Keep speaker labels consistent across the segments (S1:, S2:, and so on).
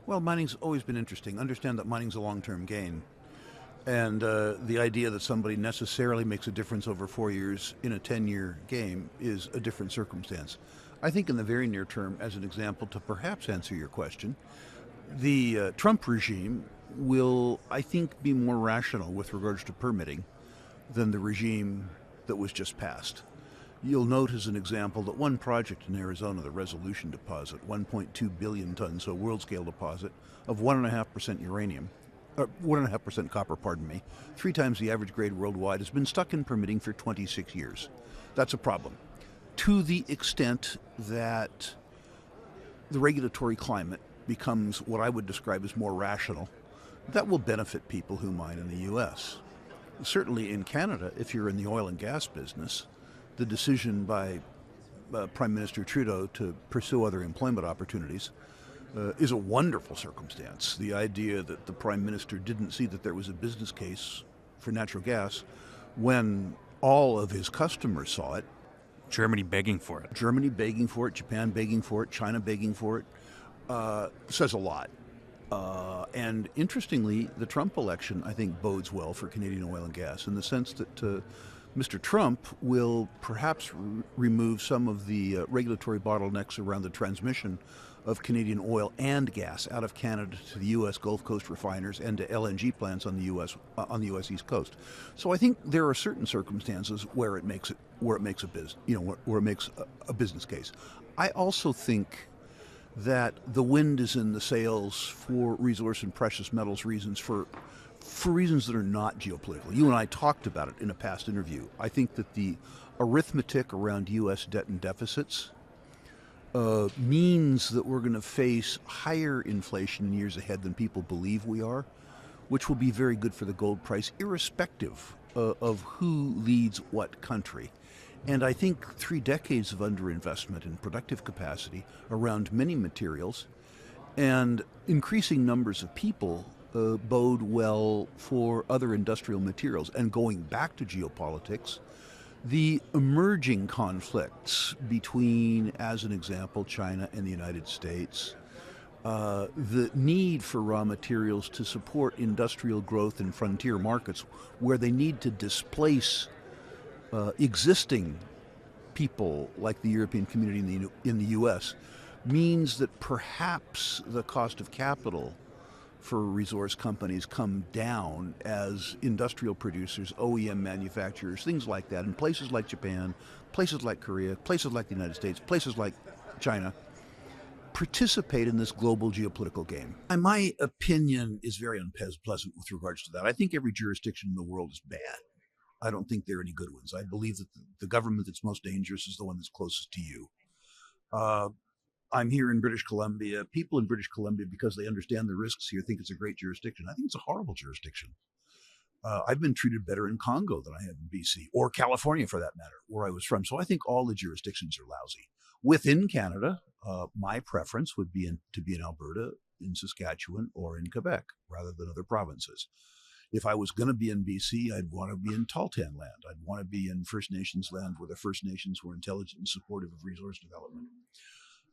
S1: Well, mining's always been interesting. Understand that mining's a long-term gain. And the idea that somebody necessarily makes a difference over 4 years in a 10-year game is a different circumstance. I think in the very near term, as an example, to perhaps answer your question, the Trump regime will, I think, be more rational with regards to permitting than the regime that was just passed. You'll note as an example that one project in Arizona, the Resolution deposit, 1.2 billion tons, so world scale deposit of 1.5% uranium, 1.5% copper, pardon me, 3 times the average grade worldwide, has been stuck in permitting for 26 years. That's a problem. To the extent that the regulatory climate becomes what I would describe as more rational, that will benefit people who mine in the U.S. Certainly in Canada, if you're in the oil and gas business, the decision by Prime Minister Trudeau to pursue other employment opportunities is a wonderful circumstance. The idea that the Prime Minister didn't see that there was a business case for natural gas when all of his customers saw it.
S2: Germany begging for it.
S1: Germany begging for it, Japan begging for it, China begging for it, says a lot. And interestingly, the Trump election, I think, bodes well for Canadian oil and gas in the sense that Mr. Trump will perhaps remove some of the regulatory bottlenecks around the transmission of Canadian oil and gas out of Canada to the U.S. Gulf Coast refiners and to LNG plants on the U.S. East Coast. So I think there are certain circumstances where it makes a business case. I also think that the wind is in the sails for resource and precious metals reasons for reasons that are not geopolitical. You and I talked about it in a past interview. I think that the arithmetic around U.S. debt and deficits means that we're going to face higher inflation in years ahead than people believe we are, which will be very good for the gold price, irrespective of who leads what country. And I think 3 decades of underinvestment in productive capacity around many materials and increasing numbers of people bode well for other industrial materials. And going back to geopolitics, the emerging conflicts between, as an example, China and the United States, the need for raw materials to support industrial growth in frontier markets where they need to displace existing people like the European community in the U.S. means that perhaps the cost of capital for resource companies come down as industrial producers, OEM manufacturers, things like that, in places like Japan, places like Korea, places like the United States, places like China, participate in this global geopolitical game. And my opinion is very unpleasant with regards to that. I think every jurisdiction in the world is bad. I don't think there are any good ones. I believe that the government that's most dangerous is the one that's closest to you. I'm here in British Columbia. People in British Columbia, because they understand the risks here, think it's a great jurisdiction. I think it's a horrible jurisdiction. I've been treated better in Congo than I have in BC, or California for that matter, where I was from. So I think all the jurisdictions are lousy. Within Canada, my preference would be to be in Alberta, in Saskatchewan, or in Quebec, rather than other provinces. If I was going to be in BC, I'd want to be in Tahltan land. I'd want to be in First Nations land where the First Nations were intelligent and supportive of resource development.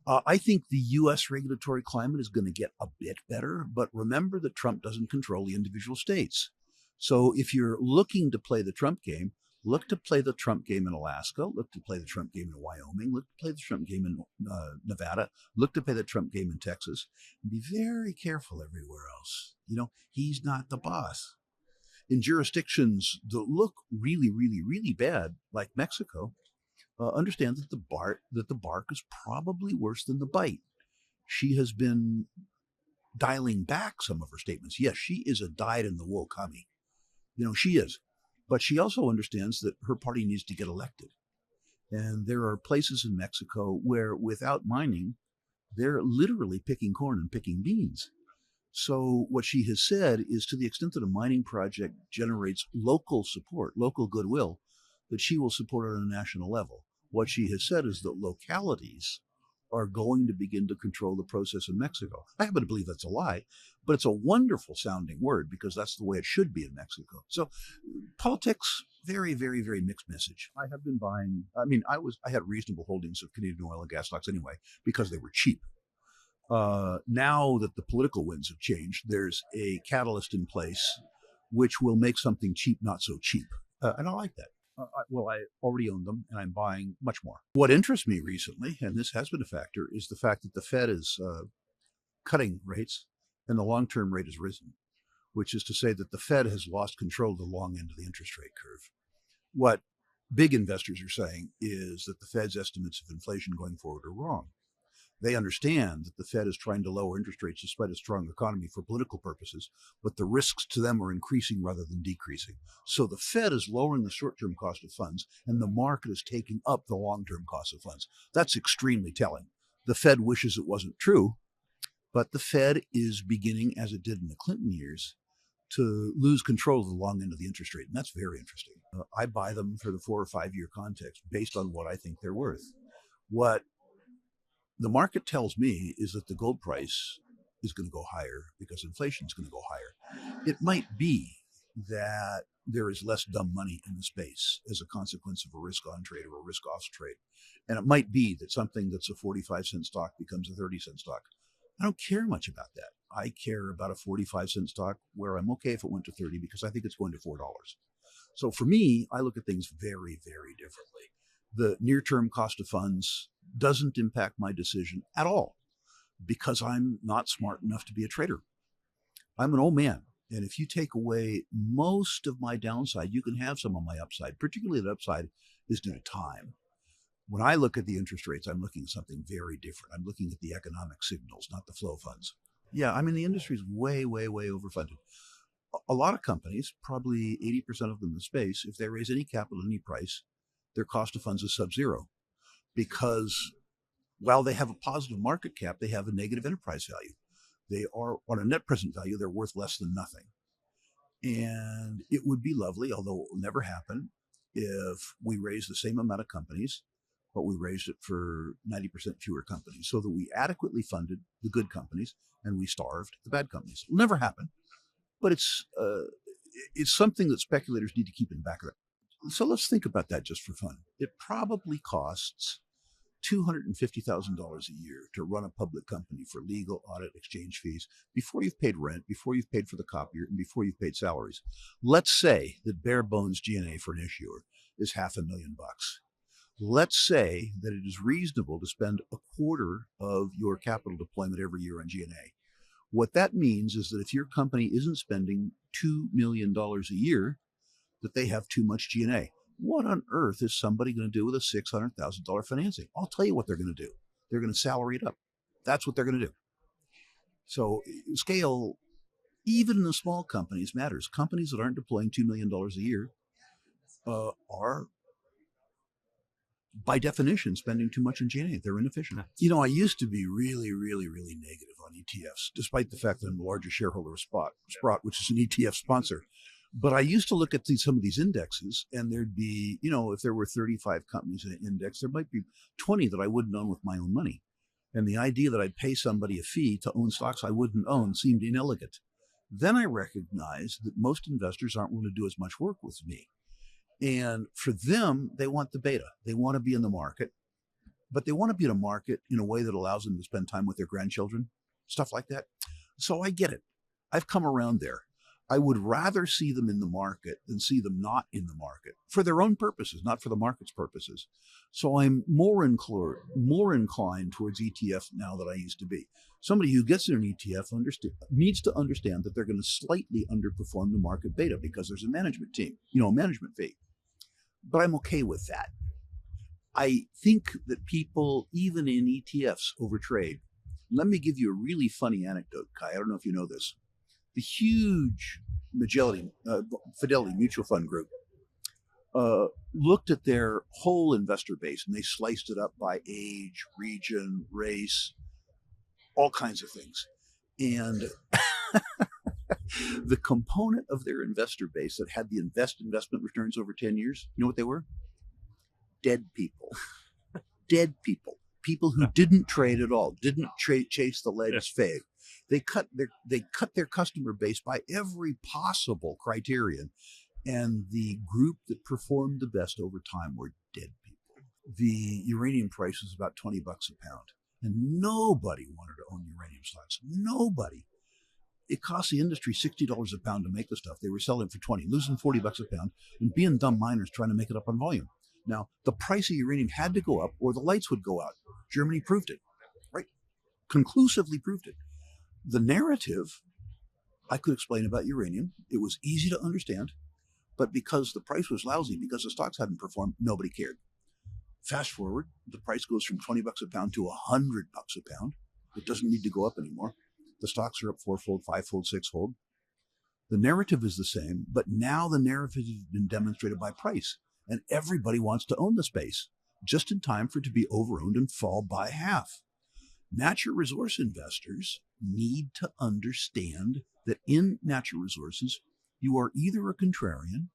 S1: I think the U.S. regulatory climate is going to get a bit better, but remember that Trump doesn't control the individual states. So if you're looking to play the Trump game, look to play the Trump game in Alaska, look to play the Trump game in Wyoming, look to play the Trump game in Nevada, look to play the Trump game in Texas, and be very careful everywhere else. He's not the boss. In jurisdictions that look really, really, really bad, like Mexico, understand that the bark is probably worse than the bite. She has been dialing back some of her statements. Yes, she is a dyed-in-the-wool commie. She is. But she also understands that her party needs to get elected. And there are places in Mexico where, without mining, they're literally picking corn and picking beans. So what she has said is, to the extent that a mining project generates local support, local goodwill, that she will support it on a national level. What she has said is that localities are going to begin to control the process in Mexico. I happen to believe that's a lie, but it's a wonderful sounding word because that's the way it should be in Mexico. So politics, very, very, very mixed message. I have been buying, I had reasonable holdings of Canadian oil and gas stocks anyway because they were cheap. Now that the political winds have changed, there's a catalyst in place which will make something cheap not so cheap. And I like that. I already own them, and I'm buying much more. What interests me recently, and this has been a factor, is the fact that the Fed is cutting rates and the long-term rate has risen, which is to say that the Fed has lost control of the long end of the interest rate curve. What big investors are saying is that the Fed's estimates of inflation going forward are wrong. They understand that the Fed is trying to lower interest rates despite a strong economy for political purposes, but the risks to them are increasing rather than decreasing. So the Fed is lowering the short-term cost of funds, and the market is taking up the long-term cost of funds. That's extremely telling. The Fed wishes it wasn't true, but the Fed is beginning, as it did in the Clinton years, to lose control of the long end of the interest rate, and that's very interesting. I buy them for the 4 or 5 year context based on what I think they're worth. What the market tells me is that the gold price is going to go higher because inflation is going to go higher. It might be that there is less dumb money in the space as a consequence of a risk-on trade or a risk-off trade. And it might be that something that's a 45-cent stock becomes a 30-cent stock. I don't care much about that. I care about a 45-cent stock where I'm okay if it went to 30 because I think it's going to $4. So for me, I look at things very, very differently. The near-term cost of funds doesn't impact my decision at all because I'm not smart enough to be a trader. I'm an old man. And if you take away most of my downside, you can have some of my upside, particularly the upside is due to time. When I look at the interest rates, I'm looking at something very different. I'm looking at the economic signals, not the flow funds. Yeah, I mean, the industry is way, way, way overfunded. A lot of companies, probably 80% of them in the space, if they raise any capital at any price, their cost of funds is sub-zero because while they have a positive market cap, they have a negative enterprise value. They are, on a net present value, they're worth less than nothing. And it would be lovely, although it will never happen, if we raised the same amount of companies, but we raised it for 90% fewer companies so that we adequately funded the good companies and we starved the bad companies. It'll never happen, but it's something that speculators need to keep in the back of their. So let's think about that just for fun. It probably costs $250,000 a year to run a public company for legal, audit, exchange fees before you've paid rent, before you've paid for the copier, and before you've paid salaries. Let's say that bare bones G&A for an issuer is $500,000. Let's say that it is reasonable to spend a quarter of your capital deployment every year on G&A. What that means is that if your company isn't spending $2 million a year, that they have too much G&A. What on earth is somebody going to do with a $600,000 financing? I'll tell you what they're going to do. They're going to salary it up. That's what they're going to do. So scale, even in the small companies, matters. Companies that aren't deploying $2 million a year are, by definition, spending too much on G&A. They're inefficient. You know, I used to be really, really, really negative on ETFs, despite the fact that I'm the largest shareholder of Sprott, which is an ETF sponsor. But I used to look at some of these indexes, and there'd be, if there were 35 companies in an index, there might be 20 that I wouldn't own with my own money. And the idea that I'd pay somebody a fee to own stocks I wouldn't own seemed inelegant. Then I recognized that most investors aren't willing to do as much work with me. And for them, they want the beta. They want to be in the market, but they want to be in a market in a way that allows them to spend time with their grandchildren, stuff like that. So I get it. I've come around there. I would rather see them in the market than see them not in the market for their own purposes, not for the market's purposes. So I'm more inclined towards ETFs now than I used to be. Somebody who gets in an ETF needs to understand that they're going to slightly underperform the market beta because there's a management team, a management fee. But I'm okay with that. I think that people, even in ETFs, overtrade. Let me give you a really funny anecdote, Kai. I don't know if you know this. The huge Fidelity Mutual Fund Group looked at their whole investor base and they sliced it up by age, region, race, all kinds of things. And the component of their investor base that had the investment returns over 10 years, you know what they were? Dead people. Dead people. People who didn't trade at all, didn't chase the latest fad. They cut their customer base by every possible criterion, and the group that performed the best over time were dead people. The uranium price was about $20 a pound. And nobody wanted to own uranium stocks. Nobody. It cost the industry $60 a pound to make the stuff. They were selling for 20, losing $40 a pound, and being dumb miners trying to make it up on volume. Now, the price of uranium had to go up or the lights would go out. Germany proved it, right? Conclusively proved it. The narrative I could explain about uranium. It was easy to understand, but because the price was lousy, because the stocks hadn't performed, nobody cared. Fast forward, the price goes from $20 a pound to $100 a pound. It doesn't need to go up anymore. The stocks are up fourfold, fivefold, sixfold. The narrative is the same, but now the narrative has been demonstrated by price, and everybody wants to own the space, just in time for it to be overowned and fall by half. Natural resource investors need to understand that in natural resources, you are either a contrarian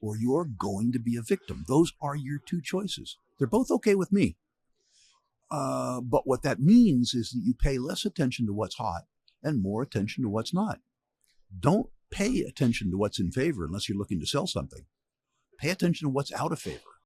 S1: or you're going to be a victim. Those are your two choices. They're both okay with me. But what that means is that you pay less attention to what's hot and more attention to what's not. Don't pay attention to what's in favor unless you're looking to sell something. Pay attention to what's out of favor.